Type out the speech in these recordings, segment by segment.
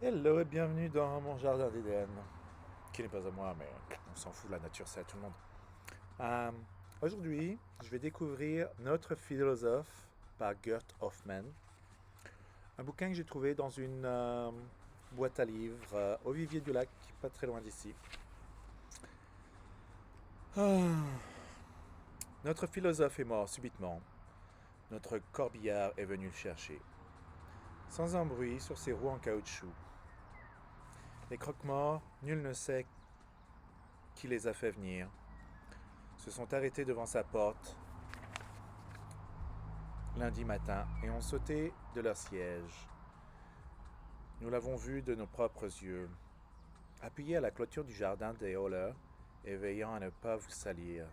Hello et bienvenue dans mon jardin d'Éden, qui n'est pas à moi, mais on s'en fout, la nature c'est à tout le monde. Euh, Aujourd'hui, je vais découvrir Notre philosophe par Gert Hoffmann, un bouquin que j'ai trouvé dans une boîte à livres au Vivier du Lac, pas très loin d'ici. Ah. Notre philosophe est mort subitement. Notre corbillard est venu le chercher. Sans un bruit sur ses roues en caoutchouc. Les croque-morts, nul ne sait qui les a fait venir, se sont arrêtés devant sa porte lundi matin et ont sauté de leur siège. Nous l'avons vu de nos propres yeux, appuyé à la clôture du jardin des Holler et veillant à ne pas vous salir.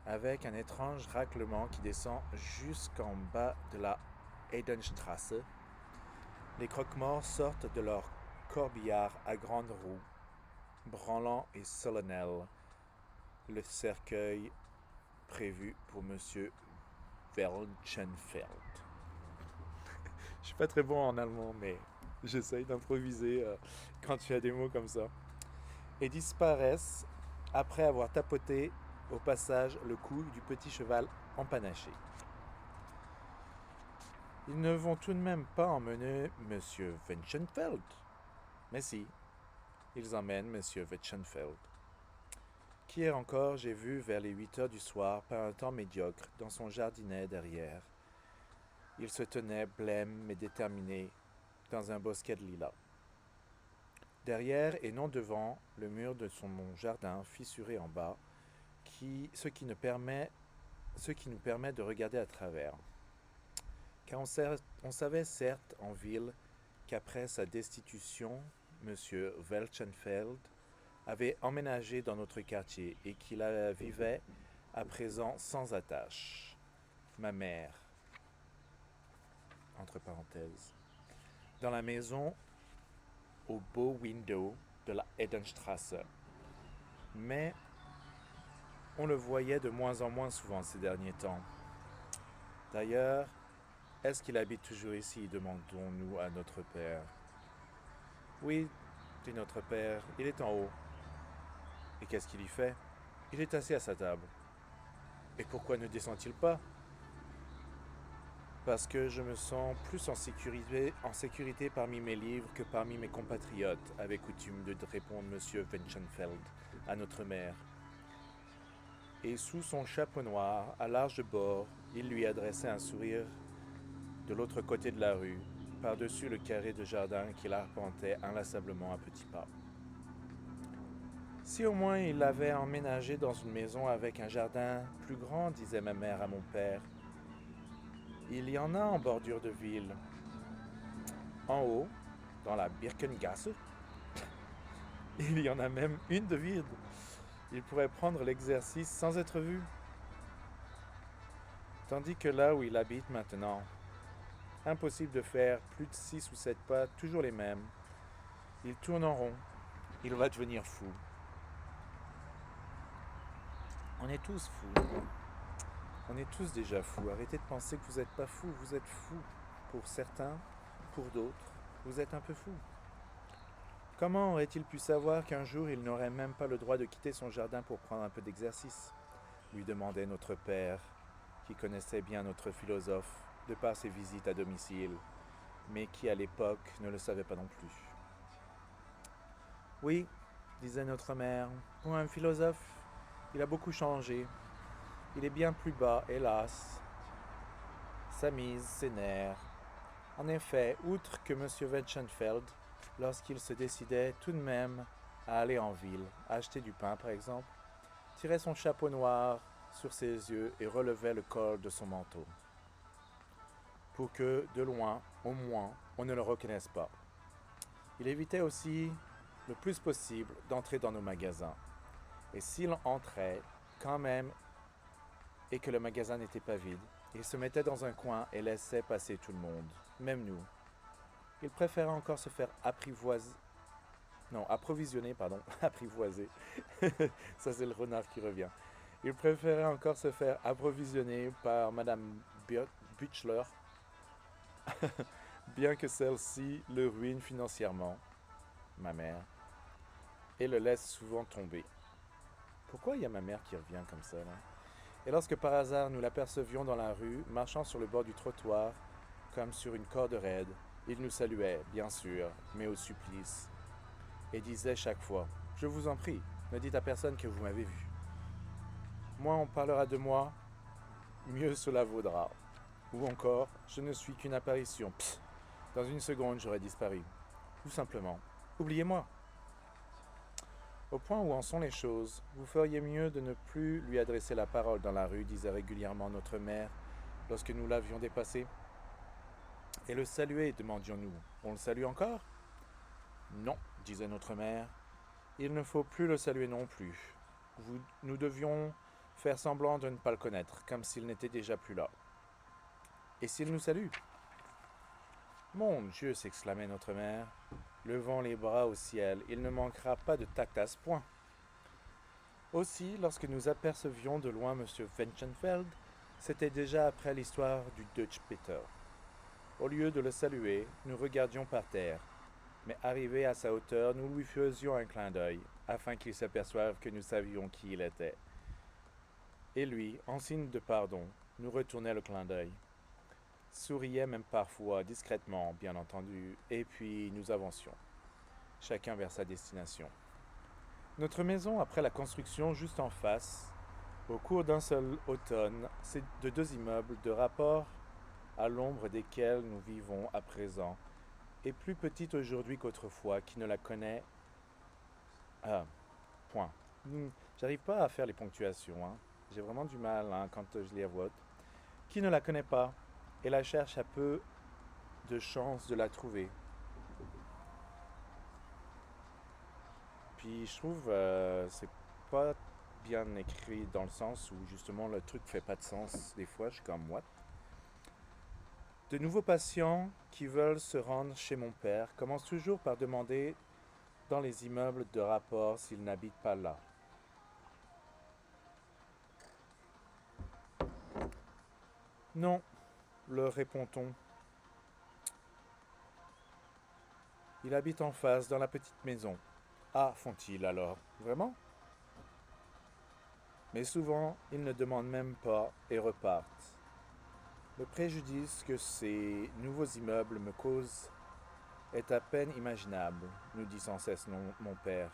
Avec un étrange raclement qui descend jusqu'en bas de la Edenstrasse, les croque-morts sortent de leur corbillard à grandes roues, branlant et solennel le cercueil prévu pour Monsieur Welchenfeld. Je suis pas très bon en allemand, mais j'essaye d'improviser quand tu as des mots comme ça. Et disparaissent après avoir tapoté au passage le cou du petit cheval empanaché. Ils ne vont tout de même pas emmener Monsieur Wenchenfeld. Mais si, ils emmènent Monsieur Wenchenfeld, qui hier encore j'ai vu vers les 8 heures du soir par un temps médiocre dans son jardinet derrière. Il se tenait blême mais déterminé dans un bosquet de lilas. Derrière et non devant le mur de son jardin fissuré en bas, ce qui nous permet de regarder à travers. Car on savait certes en ville qu'après sa destitution, M. Welchenfeld avait emménagé dans notre quartier et qu'il vivait à présent sans attache. Ma mère, entre parenthèses, dans la maison au beau window de la Edenstrasse. Mais on le voyait de moins en moins souvent ces derniers temps. D'ailleurs, est-ce qu'il habite toujours ici, demandons-nous à notre père. Oui, dit notre père, il est en haut. Et qu'est-ce qu'il y fait? Il est assis à sa table. Et pourquoi ne descend-il pas? Parce que je me sens plus en sécurité parmi mes livres que parmi mes compatriotes, avait coutume de répondre M. Wenchenfeld à notre mère. Et sous son chapeau noir, à large bord, il lui adressait un sourire de l'autre côté de la rue, par-dessus le carré de jardin qu'il arpentait inlassablement à petits pas. Si au moins il l'avait emménagé dans une maison avec un jardin plus grand, disait ma mère à mon père. Il y en a en bordure de ville. En haut, dans la Birkengasse, il y en a même une de vide. Il pourrait prendre l'exercice sans être vu. Tandis que là où il habite maintenant, impossible de faire plus de 6 ou 7 pas, toujours les mêmes. Il tourne en rond. Il va devenir fou. On est tous fous. On est tous déjà fous. Arrêtez de penser que vous n'êtes pas fous. Vous êtes fous. Pour certains, pour d'autres, vous êtes un peu fous. Comment aurait-il pu savoir qu'un jour il n'aurait même pas le droit de quitter son jardin pour prendre un peu d'exercice lui demandait notre père, qui connaissait bien notre philosophe de par ses visites à domicile, mais qui à l'époque ne le savait pas non plus. Oui, disait notre mère, pour un philosophe, il a beaucoup changé. Il est bien plus bas, hélas. Sa mise, ses nerfs. En effet, outre que M. Wenchenfeld, lorsqu'il se décidait tout de même à aller en ville, à acheter du pain par exemple, tirait son chapeau noir sur ses yeux et relevait le col de son manteau, pour que, de loin, au moins, on ne le reconnaisse pas. Il évitait aussi, le plus possible, d'entrer dans nos magasins. Et s'il entrait, quand même, et que le magasin n'était pas vide, il se mettait dans un coin et laissait passer tout le monde, même nous. Il préférait encore se faire approvisionner, apprivoiser. Ça, c'est le renard qui revient. Il préférait encore se faire approvisionner par Madame Butchler, bien que celle-ci le ruine financièrement, ma mère, et le laisse souvent tomber. Pourquoi il y a ma mère qui revient comme ça, là? Et lorsque par hasard nous l'apercevions dans la rue, marchant sur le bord du trottoir, comme sur une corde raide, il nous saluait, bien sûr, mais au supplice, et disait chaque fois: Je vous en prie, ne dites à personne que vous m'avez vu. Moins on parlera de moi, mieux cela vaudra. Ou encore, je ne suis qu'une apparition. Psst, dans une seconde, j'aurais disparu. Ou simplement, oubliez-moi. Au point où en sont les choses, vous feriez mieux de ne plus lui adresser la parole dans la rue, disait régulièrement notre mère lorsque nous l'avions dépassé. Et le saluer, demandions-nous. On le salue encore? Non, disait notre mère. Il ne faut plus le saluer non plus. Nous devions faire semblant de ne pas le connaître, comme s'il n'était déjà plus là. Et s'il nous salue? Mon Dieu, s'exclamait notre mère, levant les bras au ciel, il ne manquera pas de tact à ce point. Aussi, lorsque nous apercevions de loin M. Wenchenfeld, c'était déjà après l'histoire du Dutch Peter. Au lieu de le saluer, nous regardions par terre, mais arrivé à sa hauteur, nous lui faisions un clin d'œil, afin qu'il s'aperçoive que nous savions qui il était. Et lui, en signe de pardon, nous retournait le clin d'œil. Souriait même parfois, discrètement, bien entendu, et puis nous avancions, chacun vers sa destination. Notre maison, après la construction juste en face, au cours d'un seul automne, c'est de 2 immeubles de rapport à l'ombre desquels nous vivons à présent, est plus petite aujourd'hui qu'autrefois, qui ne la connaît... Ah, point. J'arrive pas à faire les ponctuations, hein. J'ai vraiment du mal quand je lis à voix haute. Qui ne la connaît pas et la cherche à peu de chances de la trouver. Puis je trouve c'est pas bien écrit dans le sens où justement le truc fait pas de sens. Des fois, je suis comme what? De nouveaux patients qui veulent se rendre chez mon père commencent toujours par demander dans les immeubles de rapport s'il n'habite pas là. Non, leur répond-on. Il habite en face, dans la petite maison. Ah, font-ils alors. Vraiment? Mais souvent, ils ne demandent même pas et repartent. Le préjudice que ces nouveaux immeubles me causent est à peine imaginable, nous dit sans cesse mon père.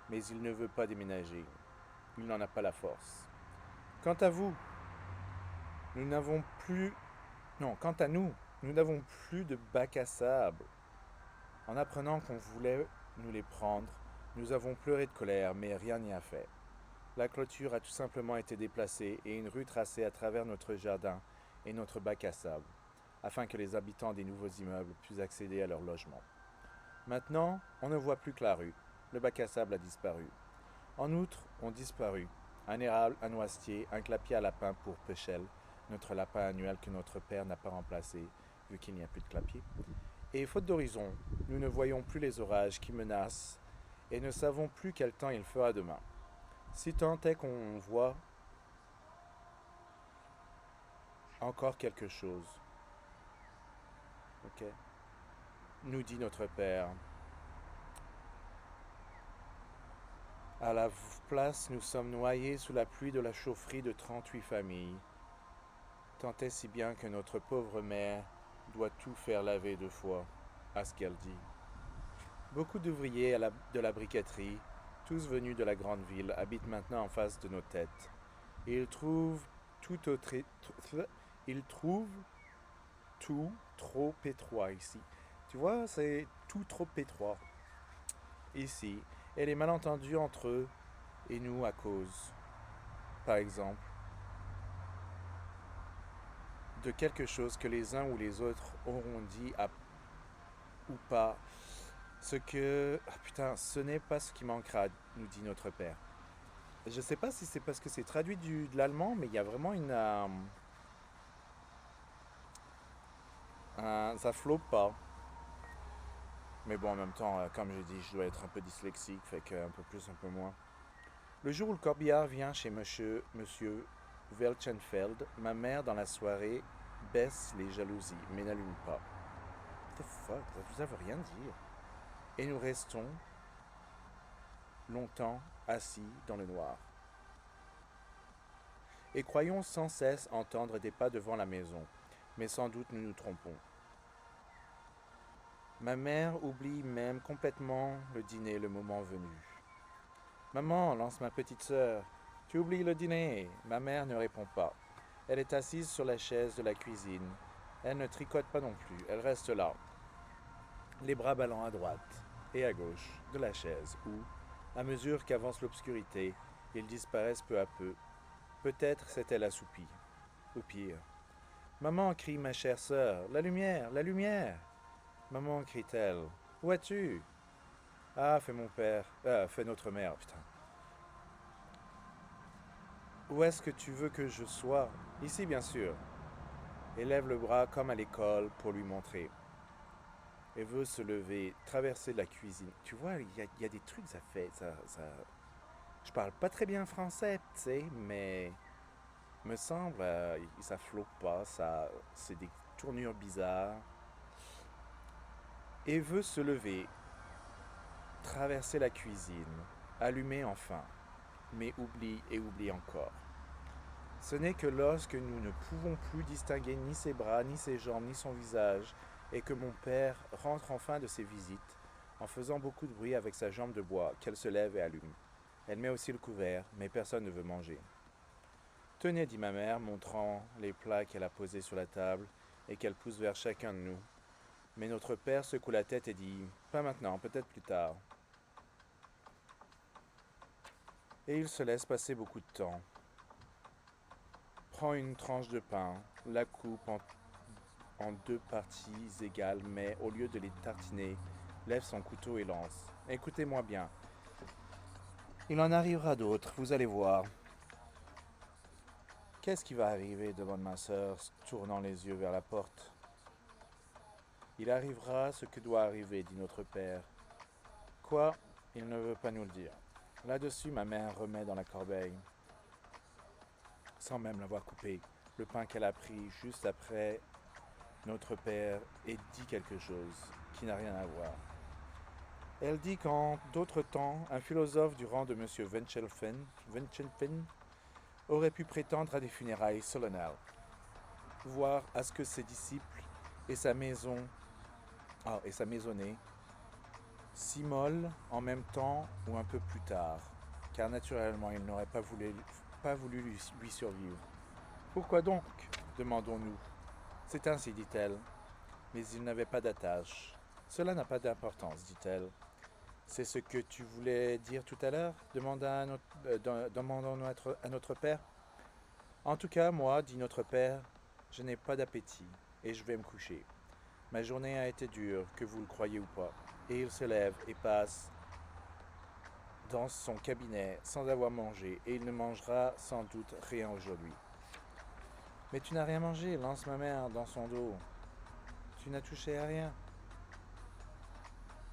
Mais il ne veut pas déménager. Il n'en a pas la force. Quant à vous, nous n'avons plus... Non, quant à nous, nous n'avons plus de bac à sable. En apprenant qu'on voulait nous les prendre, nous avons pleuré de colère, mais rien n'y a fait. La clôture a tout simplement été déplacée et une rue tracée à travers notre jardin et notre bac à sable, afin que les habitants des nouveaux immeubles puissent accéder à leur logement. Maintenant, on ne voit plus que la rue. Le bac à sable a disparu. En outre, ont disparu un érable, un noisetier, un clapier à lapin pour Péchelle, notre lapin annuel que notre père n'a pas remplacé, vu qu'il n'y a plus de clapier. Et faute d'horizon, nous ne voyons plus les orages qui menacent et ne savons plus quel temps il fera demain. Si tant est qu'on voit encore quelque chose. Ok? Nous dit notre père. À la place, nous sommes noyés sous la pluie de la chaufferie de 38 familles. Tant est si bien que notre pauvre mère doit tout faire laver 2 fois, à ce qu'elle dit. Beaucoup d'ouvriers de la briqueterie, tous venus de la grande ville, habitent maintenant en face de nos têtes. Et ils trouvent tout trop étroit ici. Tu vois, c'est tout trop étroit ici. Et les malentendus entre eux et nous à cause, par exemple, de quelque chose que les uns ou les autres auront dit ou pas. Ce n'est pas ce qui manquera, nous dit notre père. Je sais pas si c'est parce que c'est traduit de l'allemand, mais il y a vraiment ça flotte pas. Mais bon, en même temps, comme je dis, je dois être un peu dyslexique, fait qu'un peu plus, un peu moins. Le jour où le corbillard vient chez monsieur Welchenfeld, ma mère, dans la soirée, baisse les jalousies, mais n'allume pas. the fuck, ça veut rien dire. Et nous restons longtemps assis dans le noir. Et croyons sans cesse entendre des pas devant la maison, mais sans doute nous nous trompons. Ma mère oublie même complètement le dîner le moment venu. Maman, lance ma petite sœur. Tu oublies le dîner. Ma mère ne répond pas. Elle est assise sur la chaise de la cuisine. Elle ne tricote pas non plus. Elle reste là, les bras ballants à droite et à gauche de la chaise où, à mesure qu'avance l'obscurité, ils disparaissent peu à peu. Peut-être s'est-elle assoupie. Ou pire. Maman, crie ma chère sœur. La lumière, la lumière. Maman, crie-t-elle. Où es-tu? Ah, fait mon père. Fait notre mère, putain. Où est-ce que tu veux que je sois? Ici, bien sûr. Et lève le bras comme à l'école pour lui montrer. Et veut se lever, traverser la cuisine. Tu vois, il y a des trucs, ça fait. Je parle pas très bien français, tu sais, mais. Me semble, ça flotte pas, c'est des tournures bizarres. Et veut se lever, traverser la cuisine, allumer enfin, mais oublie et oublie encore. Ce n'est que lorsque nous ne pouvons plus distinguer ni ses bras, ni ses jambes, ni son visage, et que mon père rentre enfin de ses visites, en faisant beaucoup de bruit avec sa jambe de bois, qu'elle se lève et allume. Elle met aussi le couvert, mais personne ne veut manger. Tenez, dit ma mère, montrant les plats qu'elle a posés sur la table et qu'elle pousse vers chacun de nous. Mais notre père secoue la tête et dit pas maintenant, peut-être plus tard. Et il se laisse passer beaucoup de temps. Prend une tranche de pain, la coupe en deux parties égales, mais au lieu de les tartiner, lève son couteau et lance. Écoutez-moi bien. Il en arrivera d'autres, vous allez voir. Qu'est-ce qui va arriver? Demande ma sœur, tournant les yeux vers la porte. Il arrivera ce que doit arriver, dit notre père. Quoi? Il ne veut pas nous le dire. Là-dessus, ma mère remet dans la corbeille, sans même l'avoir coupé, le pain qu'elle a pris juste après notre père et dit quelque chose qui n'a rien à voir. Elle dit qu'en d'autres temps, un philosophe du rang de M. Winchelfen aurait pu prétendre à des funérailles solennelles, voire à ce que ses disciples et sa maisonnée s'immolent en même temps ou un peu plus tard, car naturellement il n'aurait pas voulu lui survivre. Pourquoi donc? Demandons-nous. C'est ainsi, dit-elle, mais il n'avait pas d'attache. Cela n'a pas d'importance, dit-elle. C'est ce que tu voulais dire tout à l'heure? Demandons-nous à notre père. En tout cas, moi, dit notre père, je n'ai pas d'appétit et je vais me coucher. Ma journée a été dure, que vous le croyez ou pas. Et il se lève et passe dans son cabinet sans avoir mangé, et il ne mangera sans doute rien aujourd'hui. Mais tu n'as rien mangé, lance ma mère dans son dos. Tu n'as touché à rien.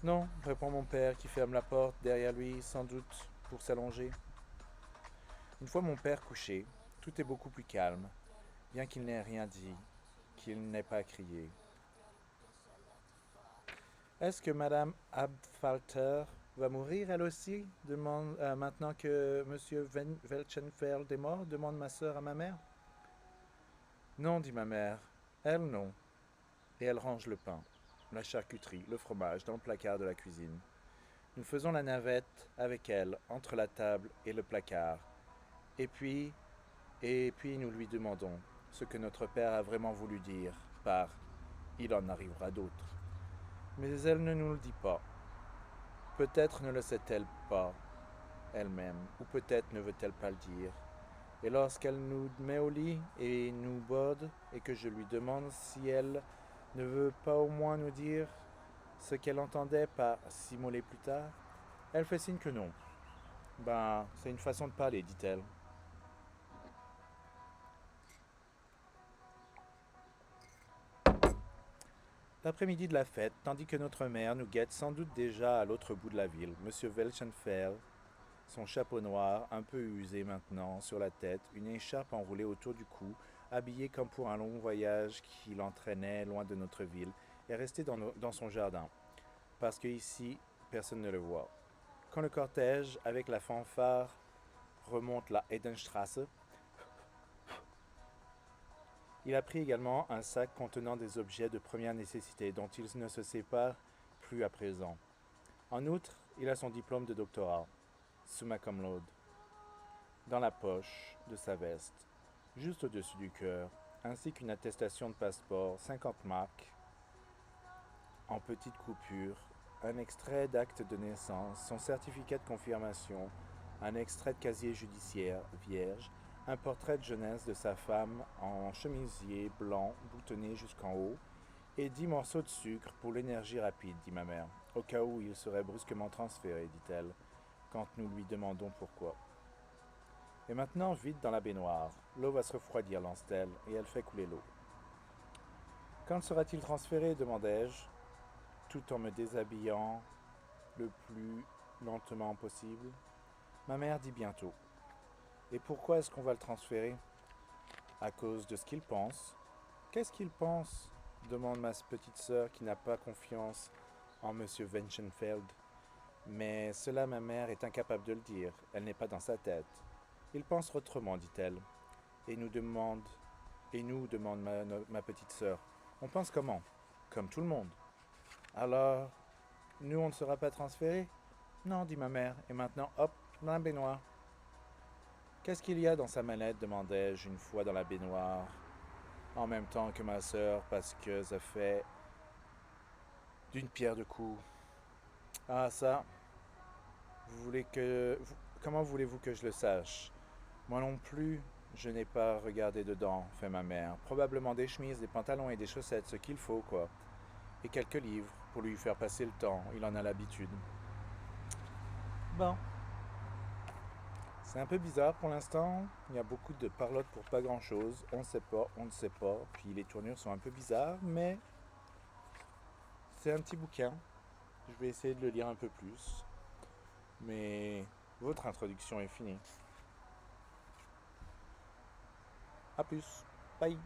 Non, répond mon père qui ferme la porte derrière lui, sans doute pour s'allonger. Une fois mon père couché, tout est beaucoup plus calme, bien qu'il n'ait rien dit, qu'il n'ait pas crié. Est-ce que Madame Abfalter va mourir elle aussi? Demande maintenant que Monsieur Welchenfeld est mort, demande ma sœur à ma mère. Non, dit ma mère, elle non. Et elle range le pain, la charcuterie, le fromage dans le placard de la cuisine. Nous faisons la navette avec elle entre la table et le placard. Et puis nous lui demandons ce que notre père a vraiment voulu dire par il en arrivera d'autres. Mais elle ne nous le dit pas. Peut-être ne le sait-elle pas elle-même, ou peut-être ne veut-elle pas le dire. Et lorsqu'elle nous met au lit et nous bode, et que je lui demande si elle ne veut pas au moins nous dire ce qu'elle entendait par s'immoler plus tard, elle fait signe que non. Ben, c'est une façon de parler, dit-elle. L'après-midi de la fête, tandis que notre mère nous guette sans doute déjà à l'autre bout de la ville, M. Welchenfeld, son chapeau noir, un peu usé maintenant, sur la tête, une écharpe enroulée autour du cou, habillé comme pour un long voyage qui l'entraînait loin de notre ville, est resté dans son jardin, parce qu'ici, personne ne le voit. Quand le cortège, avec la fanfare, remonte la Heidenstrasse, il a pris également un sac contenant des objets de première nécessité dont il ne se sépare plus à présent. En outre, il a son diplôme de doctorat, summa cum laude, dans la poche de sa veste, juste au-dessus du cœur, ainsi qu'une attestation de passeport, 50 marks, en petite coupure, un extrait d'acte de naissance, son certificat de confirmation, un extrait de casier judiciaire vierge, un portrait de jeunesse de sa femme en chemisier blanc boutonné jusqu'en haut, et 10 morceaux de sucre pour l'énergie rapide, dit ma mère, au cas où il serait brusquement transféré, dit-elle, quand nous lui demandons pourquoi. Et maintenant, vite dans la baignoire. L'eau va se refroidir, lance-t-elle, et elle fait couler l'eau. Quand sera-t-il transféré demandai-je, tout en me déshabillant le plus lentement possible. Ma mère dit bientôt. Et pourquoi est-ce qu'on va le transférer? À cause de ce qu'il pense. Qu'est-ce qu'il pense? Demande ma petite sœur qui n'a pas confiance en M. Wenchenfeld. Mais cela, ma mère est incapable de le dire. Elle n'est pas dans sa tête. Il pense autrement, dit-elle. Et nous demande ma petite sœur. On pense comment? Comme tout le monde. Alors, nous, on ne sera pas transférés? Non, dit ma mère, et maintenant, hop, dans la baignoire. Qu'est-ce qu'il y a dans sa mallette demandai-je une fois dans la baignoire, en même temps que ma sœur, parce que ça fait d'une pierre deux coups. Ah, ça, comment voulez-vous que je le sache? Moi non plus, je n'ai pas regardé dedans, fait ma mère. Probablement des chemises, des pantalons et des chaussettes, ce qu'il faut, quoi. Et quelques livres, pour lui faire passer le temps, il en a l'habitude. Bon. C'est un peu bizarre pour l'instant, il y a beaucoup de parlotte pour pas grand chose, on ne sait pas, puis les tournures sont un peu bizarres, mais c'est un petit bouquin, je vais essayer de le lire un peu plus, mais votre introduction est finie. A plus, bye.